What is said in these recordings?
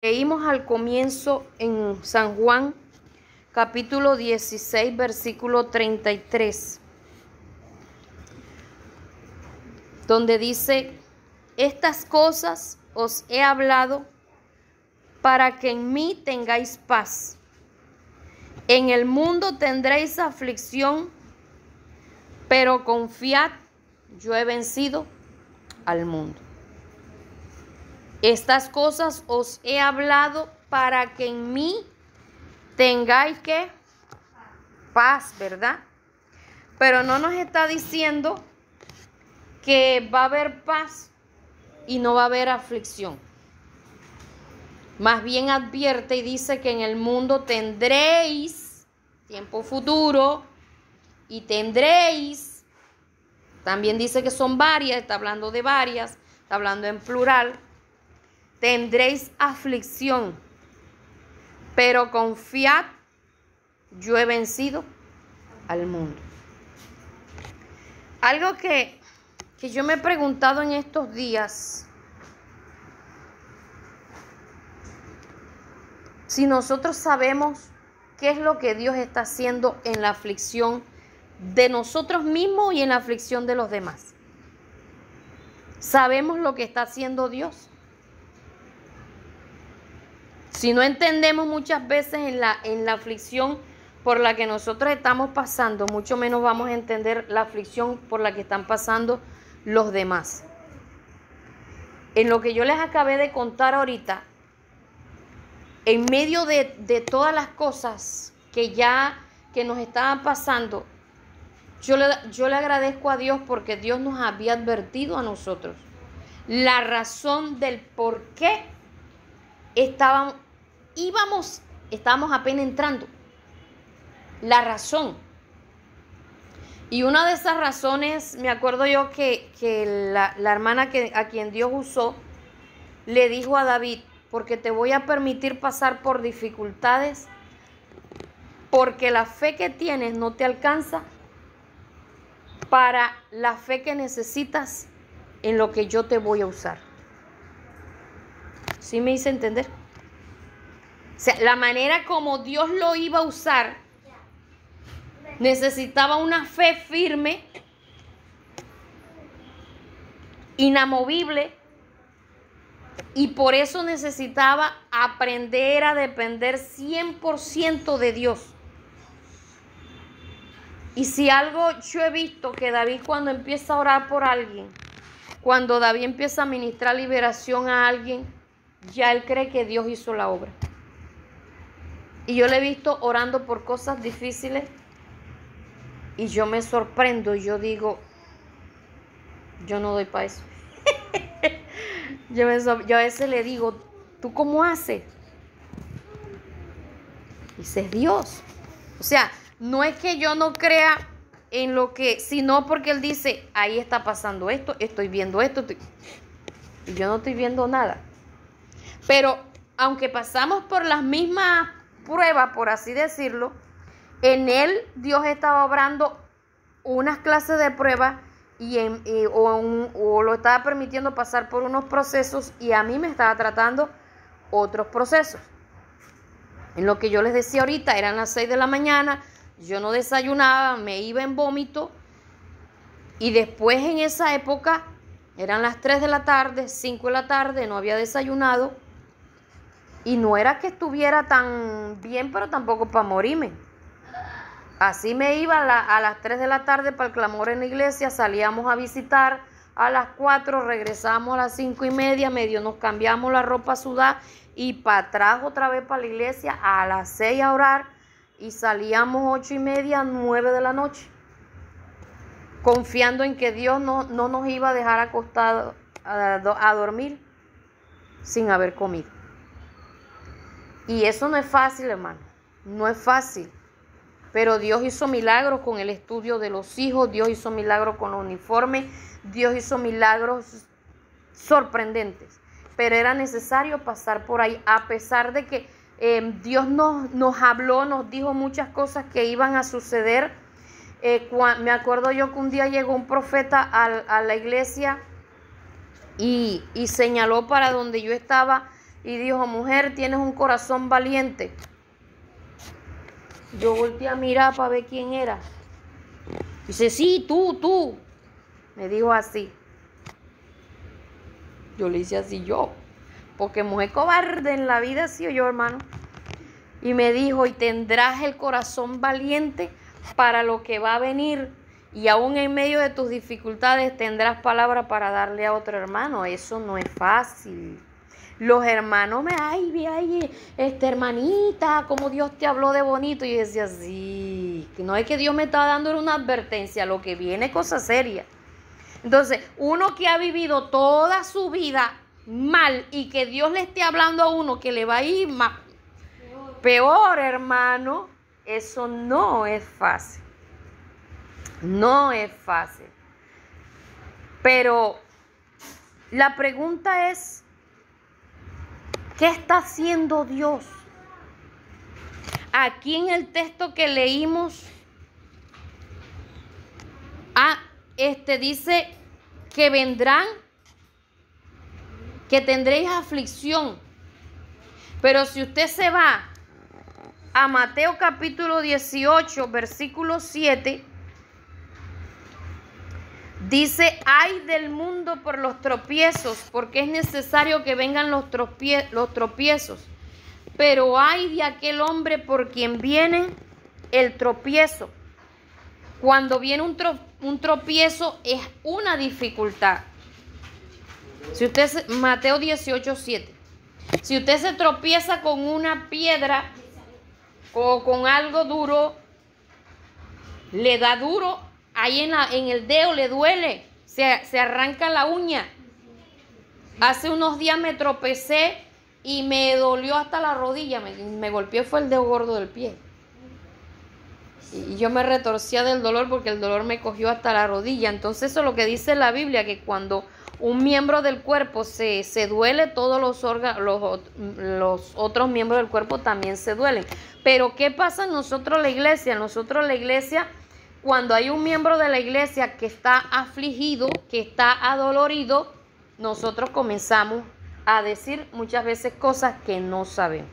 Leímos al comienzo en San Juan, capítulo 16, versículo 33, donde dice: estas cosas os he hablado para que en mí tengáis paz. En el mundo tendréis aflicción, pero confiad, yo he vencido al mundo. Estas cosas os he hablado para que en mí tengáis ¿qué? Paz, ¿verdad? Pero no nos está diciendo que va a haber paz y no va a haber aflicción. Más bien advierte y dice que en el mundo tendréis, tiempo futuro, y tendréis, también dice que son varias, está hablando de varias, está hablando en plural. Tendréis aflicción, pero confiad, yo he vencido al mundo. Algo que yo me he preguntado en estos días: si nosotros sabemos qué es lo que Dios está haciendo en la aflicción de nosotros mismos y en la aflicción de los demás. ¿Sabemos lo que está haciendo Dios? Si no entendemos muchas veces en la aflicción por la que nosotros estamos pasando, mucho menos vamos a entender la aflicción por la que están pasando los demás. En lo que yo les acabé de contar ahorita, en medio de todas las cosas que nos estaban pasando, yo le agradezco a Dios porque Dios nos había advertido a nosotros la razón del por qué estábamos apenas entrando. La razón. Y una de esas razones, me acuerdo yo que la hermana a quien Dios usó, le dijo a David: porque te voy a permitir pasar por dificultades, porque la fe que tienes no te alcanza para la fe que necesitas en lo que yo te voy a usar. ¿Sí me hice entender? O sea, la manera como Dios lo iba a usar necesitaba una fe firme, inamovible, y por eso necesitaba aprender a depender 100% de Dios. Y si algo yo he visto, que David, cuando empieza a orar por alguien, cuando David empieza a ministrar liberación a alguien, ya él cree que Dios hizo la obra. Y yo le he visto orando por cosas difíciles y yo me sorprendo y yo digo: yo no doy para eso. Yo a veces le digo: ¿tú cómo haces? Dice: es Dios. O sea, no es que yo no crea en lo que, sino porque Él dice: ahí está pasando esto, estoy viendo esto, y yo no estoy viendo nada. Pero aunque pasamos por las mismas pruebas, por así decirlo, en Él Dios estaba obrando unas clases de pruebas o lo estaba permitiendo pasar por unos procesos, y a mí me estaba tratando otros procesos. En lo que yo les decía ahorita, eran las 6 de la mañana, yo no desayunaba, me iba en vómito, y después en esa época eran las 3 de la tarde, 5 de la tarde, no había desayunado, y no era que estuviera tan bien, pero tampoco para morirme. Así me iba a las 3 de la tarde para el clamor en la iglesia, salíamos a visitar a las 4, regresábamos a las 5:30, medio nos cambiamos la ropa sudada y para atrás otra vez para la iglesia a las 6 a orar, y salíamos 8:30, 9 de la noche, confiando en que Dios no nos iba a dejar acostados a dormir sin haber comido. Y eso no es fácil, hermano, no es fácil. Pero Dios hizo milagros con el estudio de los hijos, Dios hizo milagros con los uniformes, Dios hizo milagros sorprendentes. Pero era necesario pasar por ahí, a pesar de que Dios nos habló, nos dijo muchas cosas que iban a suceder. Me acuerdo yo que un día llegó un profeta a la iglesia y señaló para donde yo estaba y dijo, mujer, tienes un corazón valiente. Yo volteé a mirar para ver quién era. Dice, sí, tú. Me dijo así. Yo le hice así yo. Porque mujer cobarde en la vida he sido yo, hermano. Y me dijo, y tendrás el corazón valiente para lo que va a venir. Y aún en medio de tus dificultades tendrás palabra para darle a otro hermano. Eso no es fácil. Los hermanos hermanita, como Dios te habló de bonito. Y yo decía, sí, no es que Dios me está dando una advertencia, lo que viene es cosa seria. Entonces, uno que ha vivido toda su vida mal y que Dios le esté hablando a uno que le va a ir más, peor, hermano, eso no es fácil. No es fácil. Pero la pregunta es, ¿qué está haciendo Dios? Aquí en el texto que leímos, dice que vendrán, que tendréis aflicción. Pero si usted se va a Mateo capítulo 18, versículo 7, dice, ay del mundo por los tropiezos, porque es necesario que vengan los tropiezos. Pero ay de aquel hombre por quien viene el tropiezo. Cuando viene un tropiezo es una dificultad. Si usted, Mateo 18, 7. Si usted se tropieza con una piedra o con algo duro, le da duro, ahí en el dedo le duele, se arranca la uña. Hace unos días me tropecé y me dolió hasta la rodilla, me golpeó, fue el dedo gordo del pie. Y yo me retorcía del dolor porque el dolor me cogió hasta la rodilla. Entonces eso es lo que dice la Biblia, que cuando un miembro del cuerpo se duele, todos los otros miembros del cuerpo también se duelen. Pero ¿qué pasa nosotros la iglesia? Nosotros la iglesia, cuando hay un miembro de la iglesia que está afligido, que está adolorido, nosotros comenzamos a decir muchas veces cosas que no sabemos.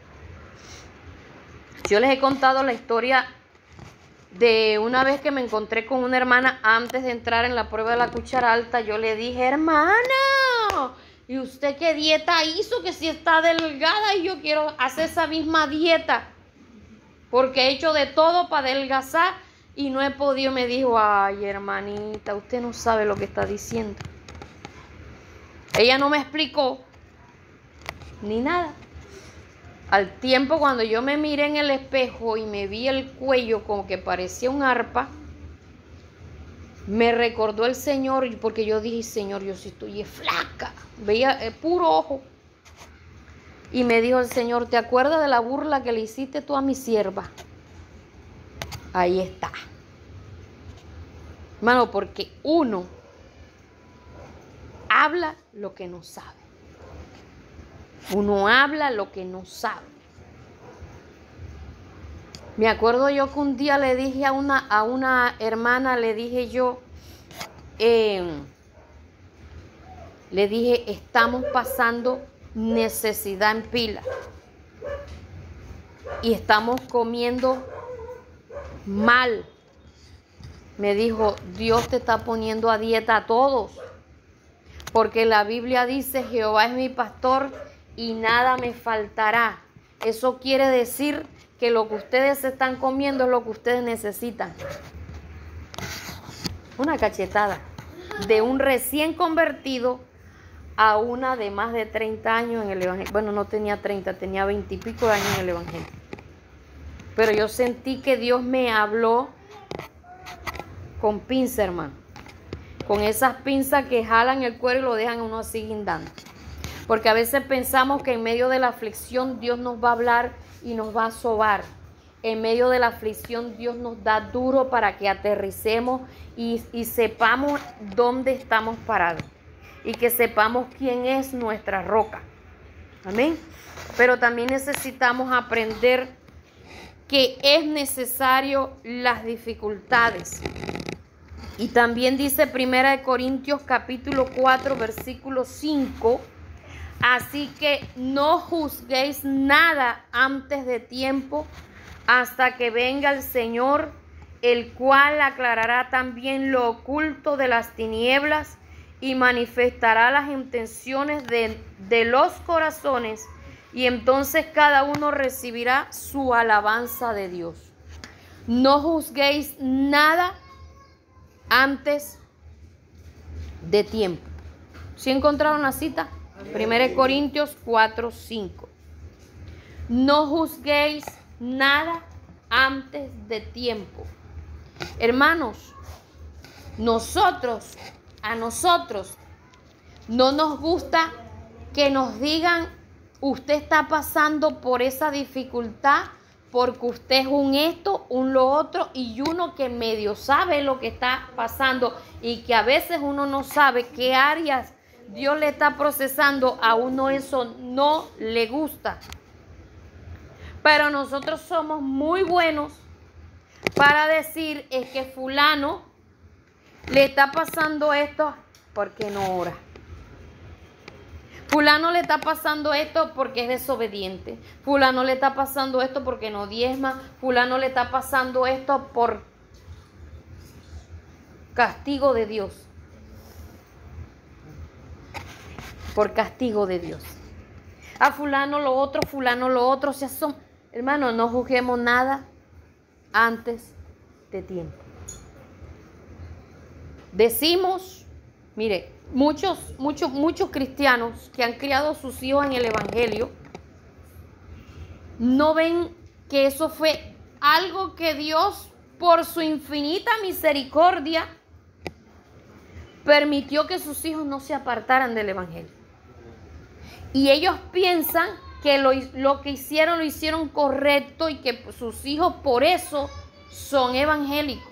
Yo les he contado la historia de una vez que me encontré con una hermana antes de entrar en la prueba de la cuchara alta. Yo le dije, hermana, ¿y usted qué dieta hizo? Que si está delgada y yo quiero hacer esa misma dieta, porque he hecho de todo para adelgazar y no he podido. Me dijo, ay, hermanita, usted no sabe lo que está diciendo. Ella no me explicó ni nada. Al tiempo, cuando yo me miré en el espejo y me vi el cuello como que parecía un arpa, me recordó el Señor, porque yo dije, Señor, yo sí estoy flaca. Veía puro ojo. Y me dijo el Señor, ¿te acuerdas de la burla que le hiciste tú a mi sierva? Ahí está. Hermano, porque uno habla lo que no sabe. Uno habla lo que no sabe. Me acuerdo yo que un día le dije a una hermana, le dije yo, le dije, estamos pasando necesidad en pila. Y estamos comiendo mal. Me dijo, Dios te está poniendo a dieta a todos. Porque la Biblia dice, Jehová es mi pastor y nada me faltará. Eso quiere decir que lo que ustedes están comiendo es lo que ustedes necesitan. Una cachetada de un recién convertido a una de más de 30 años en el evangelio. Bueno, no tenía 30, tenía 20 y pico de años en el evangelio. Pero yo sentí que Dios me habló con pinza, hermano. Con esas pinzas que jalan el cuero y lo dejan uno así guindando. Porque a veces pensamos que en medio de la aflicción Dios nos va a hablar y nos va a sobar. En medio de la aflicción Dios nos da duro para que aterricemos y sepamos dónde estamos parados. Y que sepamos quién es nuestra roca. Amén. Pero también necesitamos aprender que es necesario las dificultades. Y también dice 1 Corintios capítulo 4 versículo 5. Así que no juzguéis nada antes de tiempo, hasta que venga el Señor, el cual aclarará también lo oculto de las tinieblas y manifestará las intenciones de los corazones, y entonces cada uno recibirá su alabanza de Dios. No juzguéis nada antes de tiempo. ¿Sí encontraron la cita? 1 Corintios 4:5. No juzguéis nada antes de tiempo. Hermanos, a nosotros no nos gusta que nos digan: usted está pasando por esa dificultad porque usted es un esto, un lo otro, y uno que medio sabe lo que está pasando y que a veces uno no sabe qué áreas Dios le está procesando, a uno eso no le gusta. Pero nosotros somos muy buenos para decir: es que fulano le está pasando esto porque no ora. Fulano le está pasando esto porque es desobediente. Fulano le está pasando esto porque no diezma. Fulano le está pasando esto por castigo de Dios. Por castigo de Dios. A fulano lo otro. O sea, hermanos, no juzguemos nada antes de tiempo. Decimos, mire, muchos cristianos que han criado a sus hijos en el Evangelio no ven que eso fue algo que Dios, por su infinita misericordia, permitió que sus hijos no se apartaran del Evangelio. Y ellos piensan que lo que hicieron lo hicieron correcto y que sus hijos por eso son evangélicos.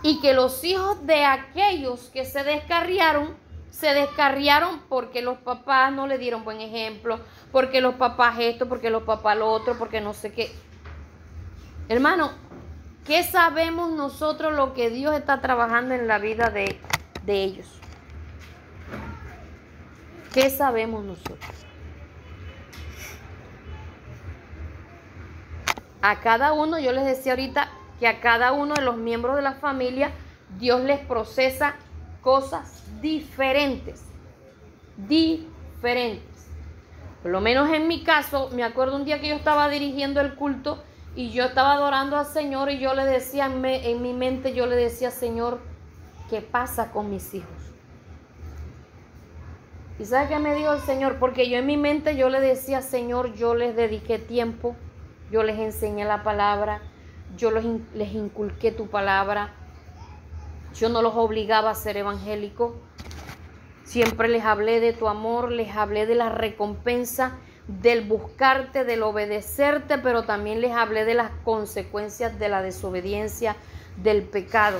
Y que los hijos de aquellos que se descarriaron porque los papás no le dieron buen ejemplo, porque los papás esto, porque los papás lo otro, porque no sé qué. Hermano, ¿qué sabemos nosotros lo que Dios está trabajando en la vida de ellos? ¿Qué sabemos nosotros? A cada uno, yo les decía ahorita, que a cada uno de los miembros de la familia Dios les procesa cosas diferentes. Por lo menos en mi caso, me acuerdo un día que yo estaba dirigiendo el culto y yo estaba adorando al Señor y yo le decía en mi mente, yo le decía: Señor, ¿qué pasa con mis hijos? ¿Y sabe qué me dijo el Señor? Porque yo en mi mente yo le decía: Señor, yo les dediqué tiempo, yo les enseñé la palabra, yo les inculqué tu palabra, yo no los obligaba a ser evangélicos, siempre les hablé de tu amor, les hablé de la recompensa, del buscarte, del obedecerte, pero también les hablé de las consecuencias de la desobediencia, del pecado.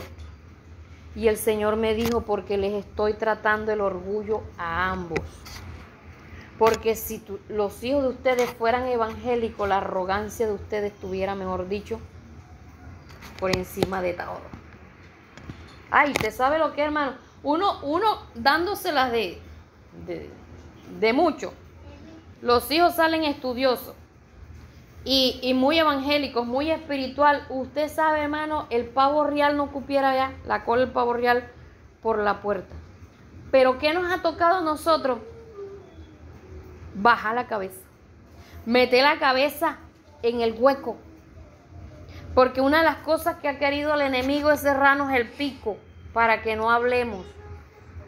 Y el Señor me dijo: porque les estoy tratando el orgullo a ambos. Porque si los hijos de ustedes fueran evangélicos, la arrogancia de ustedes estuviera, mejor dicho, por encima de todo. Ay, ¿usted sabe lo que, hermano? Uno dándoselas de mucho. Los hijos salen estudiosos y muy evangélicos, muy espiritual. Usted sabe, hermano, el pavo real no cupiera ya la cola del pavo real por la puerta. Pero ¿qué nos ha tocado a nosotros? Baja la cabeza, mete la cabeza en el hueco, porque una de las cosas que ha querido el enemigo es cerrarnos el pico para que no hablemos,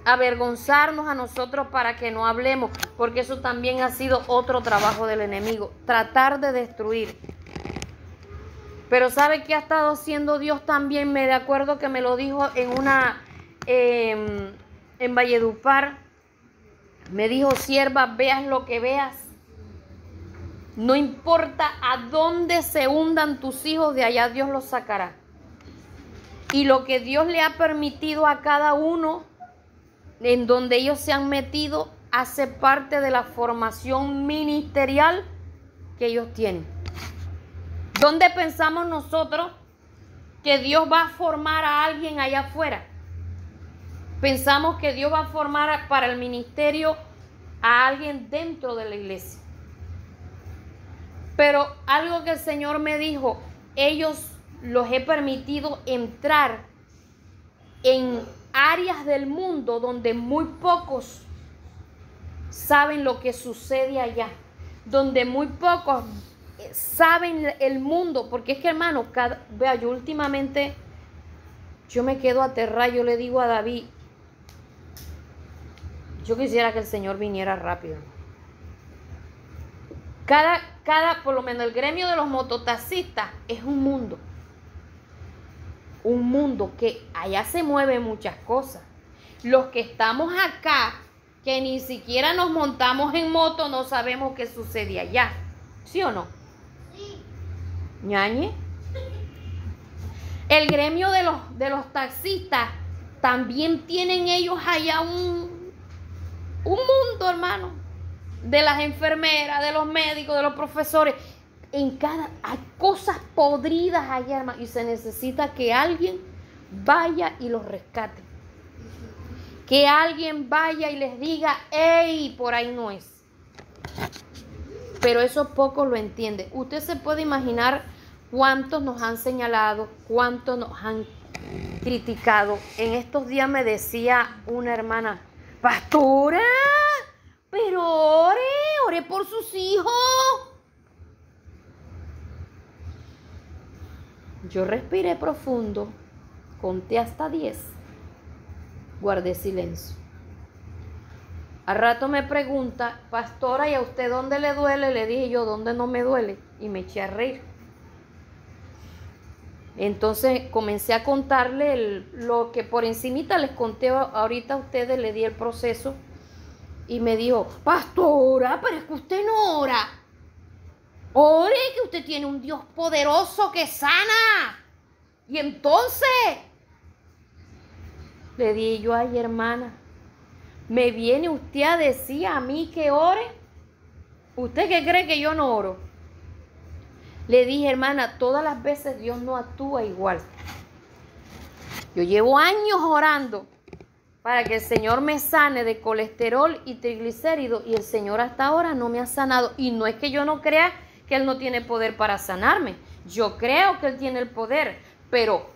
avergonzarnos a nosotros para que no hablemos, porque eso también ha sido otro trabajo del enemigo, tratar de destruir. Pero ¿sabe qué ha estado haciendo Dios también? Me de acuerdo que me lo dijo en Valledupar. Me dijo: sierva, veas lo que veas, no importa a dónde se hundan tus hijos, de allá Dios los sacará. Y lo que Dios le ha permitido a cada uno, en donde ellos se han metido, hace parte de la formación ministerial que ellos tienen. ¿Dónde pensamos nosotros que Dios va a formar a alguien allá afuera? Pensamos que Dios va a formar para el ministerio a alguien dentro de la iglesia. Pero algo que el Señor me dijo, ellos los he permitido entrar en áreas del mundo donde muy pocos saben lo que sucede allá, donde muy pocos saben el mundo, porque es que hermano, vea, yo últimamente, yo me quedo aterrada. Yo le digo a David, yo quisiera que el Señor viniera rápido. Por lo menos el gremio de los mototaxistas es un mundo que allá se mueven muchas cosas. Los que estamos acá, que ni siquiera nos montamos en moto, no sabemos qué sucede allá. ¿Sí o no? Sí. ¿Ñañe? El gremio de los taxistas también tienen ellos allá un mundo, hermano. De las enfermeras, de los médicos, de los profesores. Hay cosas podridas allá, hermano. Y se necesita que alguien vaya y los rescate. Que alguien vaya y les diga, ¡ey! Por ahí no es. Pero eso pocos lo entienden. Usted se puede imaginar cuántos nos han señalado, cuántos nos han criticado. En estos días me decía una hermana, pastora, pero ore por sus hijos. Yo respiré profundo, conté hasta 10, guardé silencio. Al rato me pregunta, pastora, ¿y a usted dónde le duele? Le dije yo, ¿dónde no me duele? Y me eché a reír. Entonces comencé a contarle lo que por encimita les conté ahorita a ustedes, le di el proceso. Y me dijo, pastora, pero es que usted no ora. Ore, que usted tiene un Dios poderoso que sana. Y entonces, le dije yo, ay hermana, ¿me viene usted a decir a mí que ore? ¿Usted qué cree que yo no oro? Le dije, hermana, todas las veces Dios no actúa igual. Yo llevo años orando para que el Señor me sane de colesterol y triglicéridos, y el Señor hasta ahora no me ha sanado. Y no es que yo no crea que Él no tiene poder para sanarme. Yo creo que Él tiene el poder, pero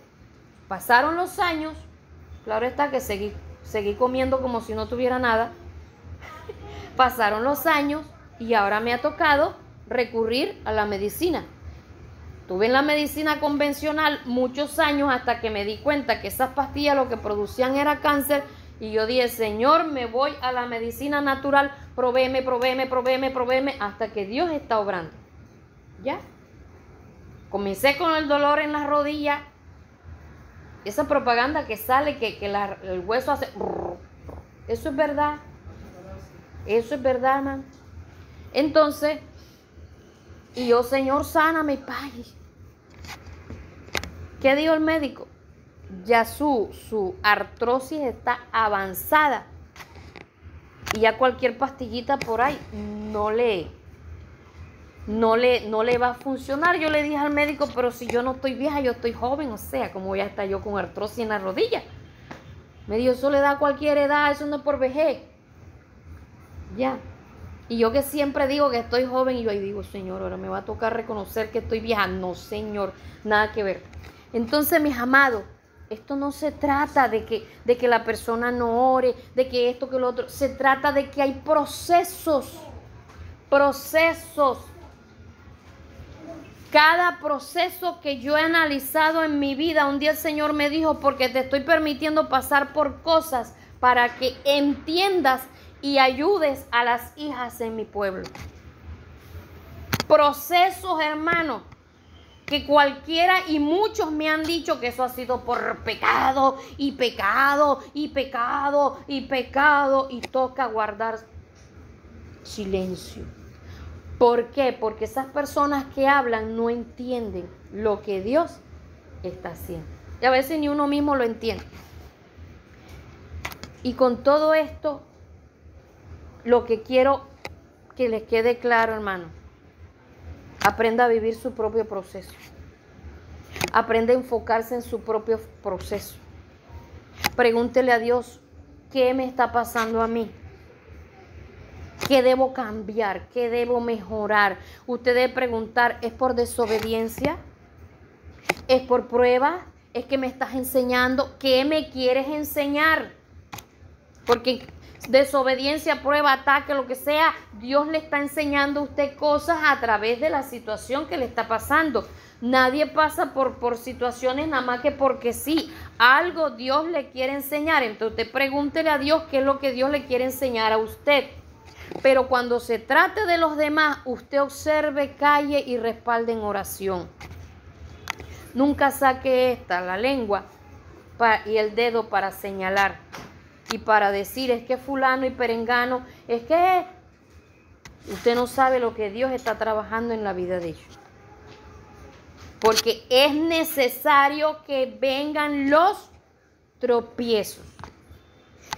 pasaron los años, claro está que seguí comiendo como si no tuviera nada. Pasaron los años y ahora me ha tocado recurrir a la medicina. Estuve en la medicina convencional muchos años hasta que me di cuenta que esas pastillas lo que producían era cáncer. Y yo dije, Señor, me voy a la medicina natural, provéeme, hasta que Dios está obrando. ¿Ya? Comencé con el dolor en las rodillas. Esa propaganda que sale, que el hueso hace... Eso es verdad. Eso es verdad, hermano. Entonces, y yo, Señor, sáname, Padre. ¿Qué dijo el médico? Ya su artrosis está avanzada y ya cualquier pastillita por ahí no le va a funcionar. Yo le dije al médico, pero si yo no estoy vieja, yo estoy joven, o sea, ¿cómo voy a estar yo con artrosis en la rodilla? Me dijo, eso le da a cualquier edad, eso no es por vejez. Ya. Y yo que siempre digo que estoy joven, y yo ahí digo, Señor, ahora me va a tocar reconocer que estoy vieja. No, Señor, nada que ver. Entonces, mis amados, esto no se trata de que la persona no ore, de que esto, que lo otro. Se trata de que hay procesos. Cada proceso que yo he analizado en mi vida, un día el Señor me dijo, porque te estoy permitiendo pasar por cosas para que entiendas y ayudes a las hijas en mi pueblo. Procesos, hermano, que cualquiera, y muchos me han dicho que eso ha sido por pecado, y toca guardar silencio. ¿Por qué? Porque esas personas que hablan no entienden lo que Dios está haciendo. Y a veces ni uno mismo lo entiende. Y con todo esto, lo que quiero que les quede claro, hermano, aprenda a vivir su propio proceso. Aprenda a enfocarse en su propio proceso. Pregúntele a Dios, ¿qué me está pasando a mí? ¿Qué debo cambiar? ¿Qué debo mejorar? Usted debe preguntar, ¿es por desobediencia? ¿Es por prueba? ¿Es que me estás enseñando? ¿Qué me quieres enseñar? Porque desobediencia, prueba, ataque, lo que sea, Dios le está enseñando a usted cosas a través de la situación que le está pasando. Nadie pasa por situaciones nada más que porque sí. Algo Dios le quiere enseñar. Entonces usted pregúntele a Dios qué es lo que Dios le quiere enseñar a usted. Pero cuando se trate de los demás, usted observe, calle y respalde en oración. Nunca saque la lengua y el dedo para señalar y para decir, es que fulano y perengano, es que usted no sabe lo que Dios está trabajando en la vida de ellos. Porque es necesario que vengan los tropiezos.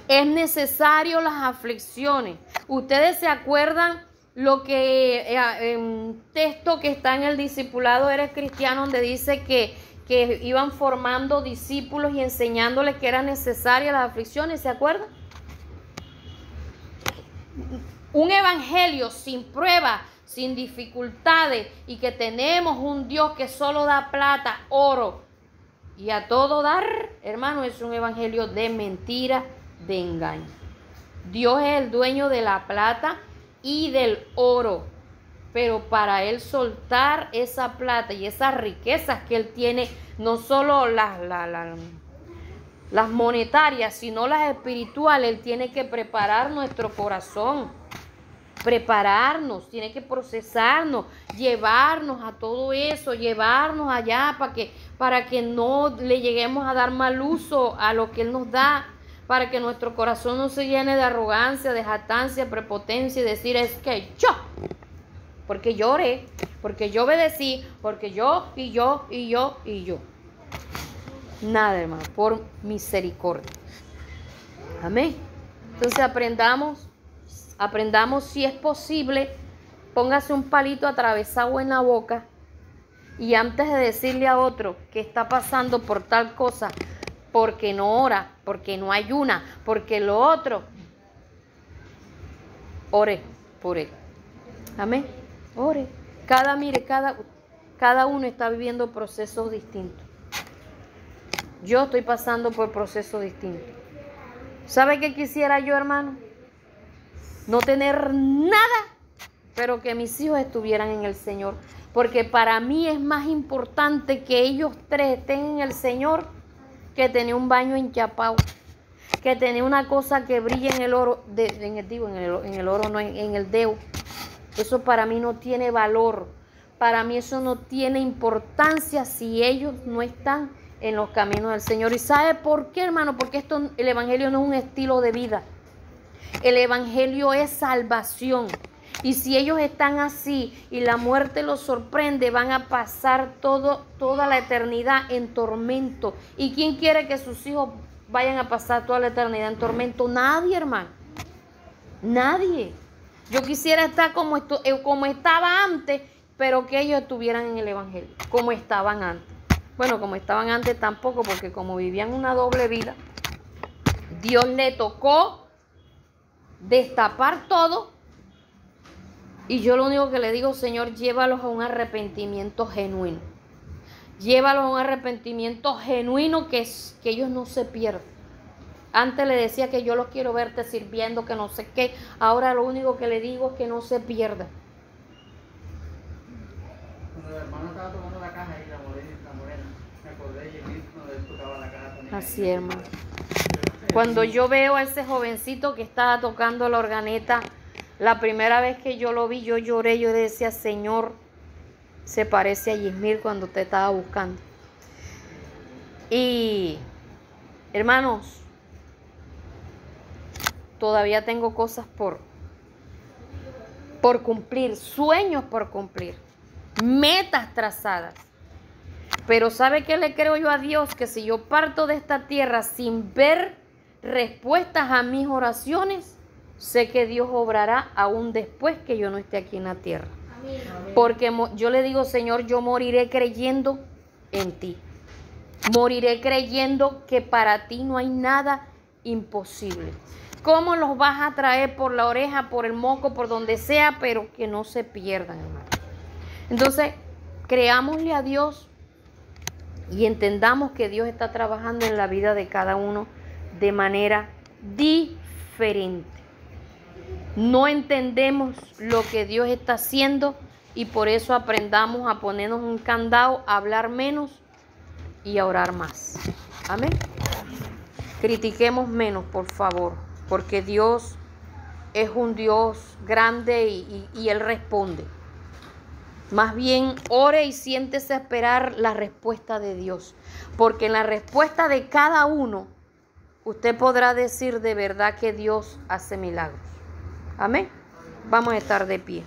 Es necesario las aflicciones. Ustedes se acuerdan lo que un texto que está en el discipulado Eres Cristiano, donde dice que iban formando discípulos y enseñándoles que eran necesarias las aflicciones, ¿se acuerdan? Un evangelio sin pruebas, sin dificultades, y que tenemos un Dios que solo da plata, oro y a todo dar, hermano, es un evangelio de mentira, de engaño. Dios es el dueño de la plata y del oro, pero para Él soltar esa plata y esas riquezas que Él tiene, no solo las monetarias, sino las espirituales, Él tiene que preparar nuestro corazón, prepararnos, tiene que procesarnos, llevarnos a todo eso, llevarnos allá para que no le lleguemos a dar mal uso a lo que Él nos da, para que nuestro corazón no se llene de arrogancia, de jactancia, prepotencia y decir, es que yo, porque yo oré, porque yo obedecí, porque yo. Nada, hermano, por misericordia. Amén. Entonces aprendamos si es posible, póngase un palito atravesado en la boca y antes de decirle a otro que está pasando por tal cosa, porque no ora, porque no ayuna, porque lo otro, ore por él. Amén. Ore. Cada uno está viviendo procesos distintos. Yo estoy pasando por procesos distintos. ¿Sabe qué quisiera yo, hermano? No tener nada, pero que mis hijos estuvieran en el Señor. Porque para mí es más importante que ellos tres estén en el Señor que tener un baño enchapado, que tener una cosa que brille en el oro, en el oro, no en el dedo. Eso para mí no tiene valor. Para mí eso no tiene importancia si ellos no están en los caminos del Señor. ¿Y sabe por qué, hermano? Porque el evangelio no es un estilo de vida. El evangelio es salvación. Y si ellos están así y la muerte los sorprende, van a pasar toda la eternidad en tormento. ¿Y quién quiere que sus hijos vayan a pasar toda la eternidad en tormento? Nadie, hermano. Nadie. Yo quisiera estar como estaba antes, pero que ellos estuvieran en el evangelio, como estaban antes. Bueno, como estaban antes tampoco, porque como vivían una doble vida, Dios le tocó destapar todo. Y yo lo único que le digo, Señor, llévalos a un arrepentimiento genuino. Llévalos a un arrepentimiento genuino que ellos no se pierdan. Antes le decía que yo los quiero verte sirviendo, que no sé qué. Ahora lo único que le digo es que no se pierda. Cuando el hermano estaba tomando la caja y la morena, me acordé y él cuando él tocaba la caja también. Así, hermano. Cuando yo veo a ese jovencito que estaba tocando la organeta, la primera vez que yo lo vi, yo lloré, yo decía, Señor, se parece a Yismir cuando te estaba buscando. Y, hermanos, todavía tengo cosas por cumplir, sueños por cumplir, metas trazadas. Pero ¿sabe qué le creo yo a Dios? Que si yo parto de esta tierra sin ver respuestas a mis oraciones, sé que Dios obrará aún después que yo no esté aquí en la tierra. Amén. Porque yo le digo, Señor, yo moriré creyendo en ti. Moriré creyendo que para ti no hay nada imposible. cómo los vas a traer por la oreja, por el moco, por donde sea, pero que no se pierdan, hermano. Entonces, creámosle a Dios y entendamos que Dios está trabajando en la vida de cada uno de manera diferente. No entendemos lo que Dios está haciendo y por eso aprendamos a ponernos un candado, a hablar menos y a orar más. Amén. Critiquemos menos, por favor, porque Dios es un Dios grande y Él responde. Más bien, ore y siéntese a esperar la respuesta de Dios, porque en la respuesta de cada uno, usted podrá decir de verdad que Dios hace milagros. Amén. Vamos a estar de pie.